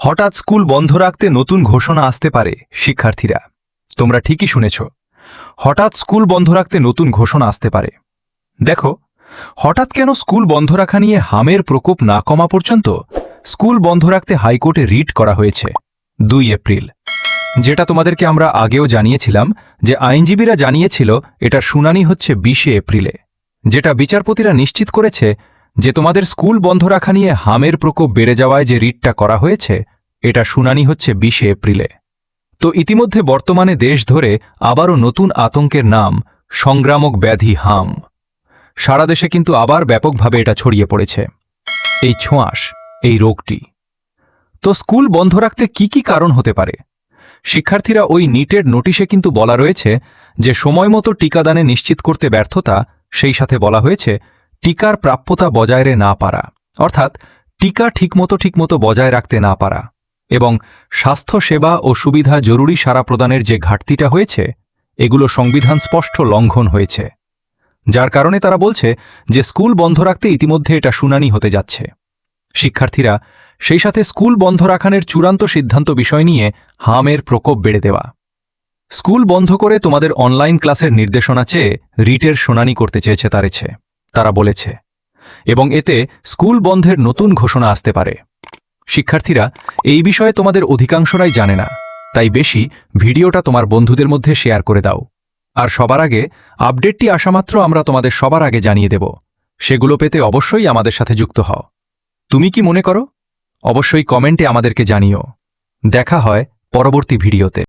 হঠাৎ স্কুল বন্ধ রাখতে নতুন ঘোষণা আসতে পারে শিক্ষার্থীরা। তোমরা ঠিকই শুনেছ, হঠাৎ স্কুল বন্ধ রাখতে নতুন ঘোষণা আসতে পারে। দেখো, হঠাৎ কেন স্কুল বন্ধ রাখা নিয়ে হামের প্রকোপ না কমা পর্যন্ত স্কুল বন্ধ রাখতে হাইকোর্টে রিট করা হয়েছে 2 এপ্রিল। যেটা তোমাদেরকে আমরা আগেও জানিয়েছিলাম যে আইনজীবীরা জানিয়েছিল এটার শুনানি হচ্ছে 20 এপ্রিলে। যেটা বিচারপতিরা নিশ্চিত করেছে যে তোমাদের স্কুল বন্ধ রাখা নিয়ে হামের প্রকোপ বেড়ে যাওয়ায় যে রিটটা করা হয়েছে এটা শুনানি হচ্ছে 20 এপ্রিলে। তো ইতিমধ্যে বর্তমানে দেশ ধরে আবারও নতুন আতঙ্কের নাম সংক্রামক ব্যাধি হাম। সারা দেশে কিন্তু আবার ব্যাপকভাবে এটা ছড়িয়ে পড়েছে, এই ছোঁয়াশ, এই রোগটি। তো স্কুল বন্ধ রাখতে কি কি কারণ হতে পারে? শিক্ষার্থীরা ওই নিটের নোটিশে কিন্তু বলা রয়েছে যে সময়মতো টিকাদানে নিশ্চিত করতে ব্যর্থতা, সেই সাথে বলা হয়েছে টিকার প্রাপ্যতা বজায় না পারা, অর্থাৎ টিকা ঠিকমতো বজায় রাখতে না পারা, এবং স্বাস্থ্যসেবা ও সুবিধা জরুরি সাড়া প্রদানের যে ঘাটতিটা হয়েছে এগুলো সংবিধান স্পষ্ট লঙ্ঘন হয়েছে। যার কারণে তারা বলছে যে স্কুল বন্ধ রাখতে ইতিমধ্যে এটা শুনানি হতে যাচ্ছে। শিক্ষার্থীরা সেই সাথে স্কুল বন্ধ রাখানের চূড়ান্ত সিদ্ধান্ত বিষয় নিয়ে হামের প্রকোপ বেড়ে দেওয়া। স্কুল বন্ধ করে তোমাদের অনলাইন ক্লাসের নির্দেশনা চেয়ে রিটের শুনানি করতে চেয়েছে তারা বলেছে, এবং এতে স্কুল বন্ধের নতুন ঘোষণা আসতে পারে। শিক্ষার্থীরা এই বিষয়ে তোমাদের অধিকাংশরাই জানে না, তাই বেশি ভিডিওটা তোমার বন্ধুদের মধ্যে শেয়ার করে দাও। আর সবার আগে আপডেটটি আসামাত্র আমরা তোমাদের সবার আগে জানিয়ে দেব। সেগুলো পেতে অবশ্যই আমাদের সাথে যুক্ত হও। তুমি কি মনে করো? অবশ্যই কমেন্টে আমাদেরকে জানিও। দেখা হয় পরবর্তী ভিডিওতে।